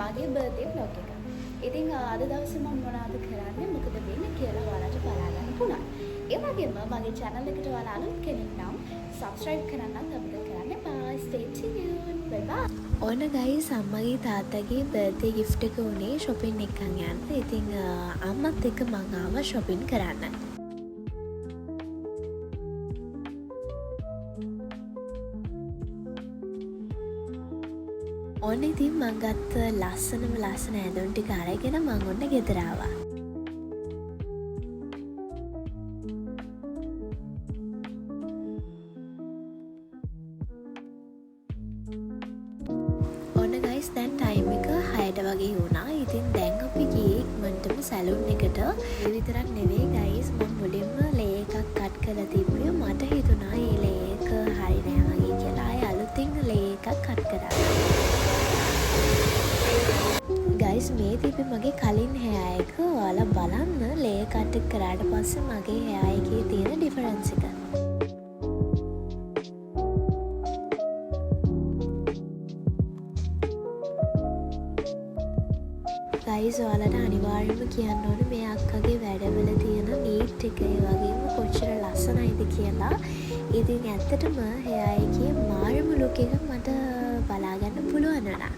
මගේ birthday vlog එක. ඉතින් අද දවසේ මම මොනවද කරන්නේ මොකද වෙන්නේ කියලා ඔයාලට බලා ගන්න පුළුවන්. ඒ වගේම මගේ channel එකට ඔයාලා අලුත් කෙනෙක් නම් subscribe කරන්නත් අමතක කරන්න එපා. Stay tuned. Bye bye. ඕන ගයිස් අම්මගේ තාත්තගේ බර්ත්ඩේ gift එක උනේ shopping එකක් යන්න. ඉතින් අම්මත් එක්ක මං ආවා shopping කරන්න. ඔන්න ඉතින් මං ගත්ත ලස්සනම ලස්සන ඇඳුම් ටික අරගෙන මං ඔන්න ගෙදර ආවා. ඔන්න ගයිස් දැන් ටයිම් එක 6ට වගේ වුණා. ඉතින් දැන් අපි ගියේ ඉක්මනටම සැලූන් එකට. ඒ විතරක් නෙවෙයි ගයිස් මම මුලින්ම ලේ එකක් කට් කරලා තිබ්බේ. මට හිතුණා මේ ලේ එක හරි නෑ වගේ කියලා. ආයෙ අලුතින් ලේ එකක් කට් කරා. ගයිස් මේ තිබ්බේ මගේ කලින් hair එක. ඔයාලා බලන්න ලේ කට් කරාට පස්සේ මගේ hair එකේ තියෙන ඩිෆරන්ස් එක. ගයිස් ඔයාලට අනිවාර්යයෙන්ම කියන්න ඕනේ මේ අක්කගේ වැඩවල තියෙන නීට් එක ඒ වගේම කොච්චර ලස්සනයිද කියලා. ඉතින් ඇත්තටම hair එකේ මාරම ලුක් එක මට බලා ගන්න පුළුවන් වුණා.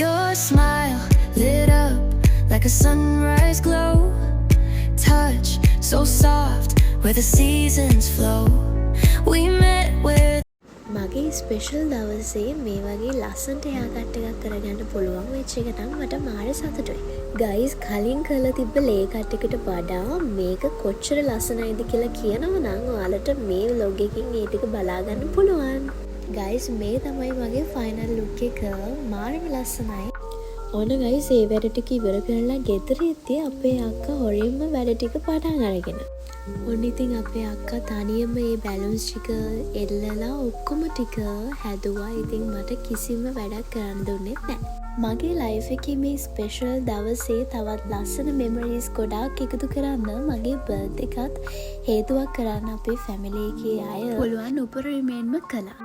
Your smile lit up like a sunrise glow. Touch so soft where the seasons flow. We met where මගේ ස්පෙෂල් දවසේ මේ වගේ ලස්සනට hair cut එකක් කරගන්න පුළුවන් වෙච්ච එක නම් මට මාර සතුටුයි. ගයිස් කලින් කරලා තිබ්බ ලේ කට් එකට වඩා මේක කොච්චර ලස්සනයිද කියලා කියනවා නම් ඔයාලට මේ vlog එකකින් ඒ ටික බලා ගන්න පුළුවන්. ගයිස් මේ තමයි මගේ ෆයිනල් ලුක් එක. මාරම ලස්සනයි. ඕන ගයිස් ඒ වැඩ ටික ඉවර කරලා ගෙදර එද්දී අපේ අක්කා හොරින්ම වැඩ ටික පටන් අරගෙන. ඔන්න ඉතින් අපේ අක්කා තනියම මේ බැලුන්ස් ටික එල්ලලා ඔක්කොම ටික හැදුවා. ඉතින් මට කිසිම වැඩක් කරන්න දුන්නේ නැහැ. මගේ ලයිෆ් එකේ මේ ස්පෙෂල් දවසේ තවත් ලස්සන මෙමරීස් ගොඩාක් එකතු කරන්න මගේ බර්ත්ඩේ එකත් හේතුවක් කරන්න අපේ ෆැමිලි එකේ අය පුළුවන් උපරිමයෙන්ම කළා.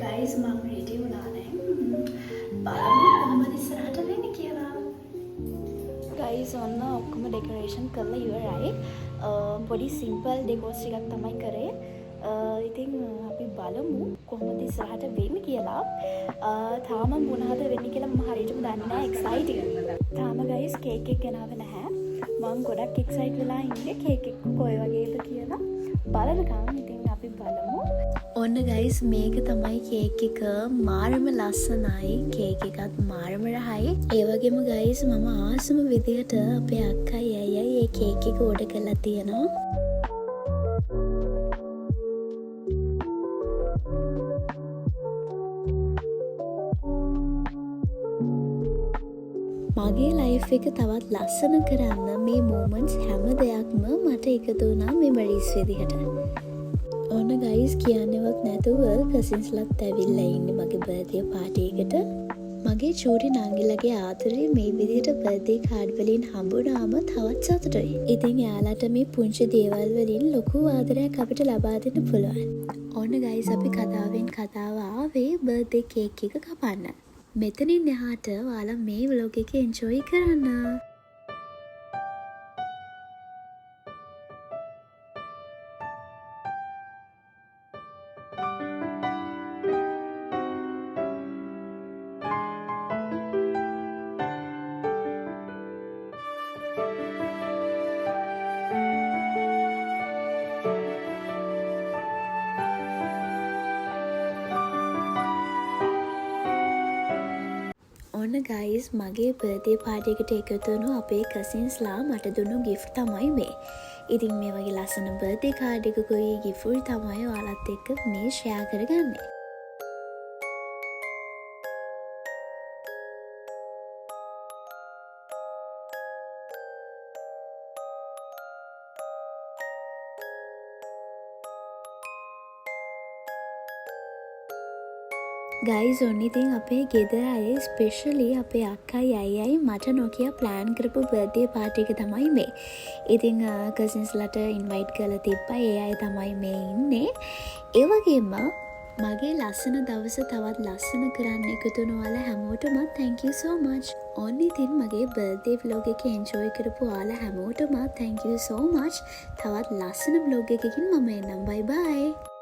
ගයිස් මම රෙඩි වුණා දැන්. බලමු කොහොමද ඉස්සරහට වෙන්නේ කියලා. ගයිස් ඔන්න ඔක්කොම ඩෙකොරේෂන් කරලා ඉවරයි. පොඩි සිම්පල් ඩෙකෝස් ටිකක් තමයි කරේ. ඉතින් අපි බලමු කොහොමද ඉස්සරහට වෙන්නේ කියලා. තාම මොනවද වෙන්නේ කියලා මම හරියටම දන්නේ නැහැ. එක්සයිටඩ්. තාම ගයිස් කේක් එක ගෙනාවේ නැහැ. මම ගොඩක් එක්සයිට් වෙලා ඉන්නේ කේක් එක කොයි වගේද කියලා. බලනකම් ඉතින් අපි බලමු. ඔන්න ගයිස් මේක තමයි කේක් එක. මාරම ලස්සනයි. කේක් එකත් මාරම රහයි. ඒ වගේම ගයිස් මම ආසම විදියට අපේ අක්කයි අයියයි මේ කේක් එක ඕඩර් කරලා තියෙනවා. මගේ ලයිෆ් එක තවත් ලස්සන කරන්න මේ moments හැම දෙයක්ම මට එකතු වුණා මෙමරීස් විදිහට. ඔන්න ගයිස් කියන්නවත් නැතුව කසින්ස්ලත් ඇවිල්ලා ඉන්නේ මගේ බර්ත්ඩේ පාටි එකට. මගේ චූටි නංගිලගේ ආදරේ මේ විදිහට බර්ත්ඩේ කාඩ් වලින් හම්බුනාම තවත් සතුටුයි. ඉතින් යාලට මේ පුංචි දේවල් වලින් ලොකු ආදරයක් අපිට ලබා දෙන්න පුළුවන්. ඔන්න ගයිස් අපි කතාවෙන් කතාව ආවේ බර්ත්ඩේ කේක් එක කපන්න. මෙතනින් එහාට ඔයාලා මේ vlog එක enjoy කරන්න. ඔන්න ගයිස් මගේ බර්ත්ඩේ පාටි එකට එකතු වුණු අපේ කසින්ස්ලා මට දුන්නු gift තමයි මේ. ඉතින් මේ වගේ ලස්සන බර්ත්ඩේ කාඩ් එකකුයි gift තමයි ඔයාලත් එක්ක මේ share කරගන්නේ. ගයිස් ඔන්න ඉතින් අපේ ගෙදර අය ස්පෙෂලි අපේ අක්කයි අයියයි මට නොකිය ප්ලෑන් කරපු බර්ත්ඩේ පාර්ටි එක තමයි මේ. ඉතින් කසින්ස්ලට ඉන්වයිට් කරලා තිබ්බා. ඒ අය තමයි මේ ඉන්නේ. ඒ වගේම මගේ ලස්සන දවස තවත් ලස්සන කරන්න එකතු වුණ ඔයාලා හැමෝටම thank you so much. ඔන්න ඉතින් මගේ බර්ත්ඩේ vlog එක enjoy කරපු ඔයාලා හැමෝටම thank you so much. තවත් ලස්සන vlog එකකින් මම එන්නම්. bye bye.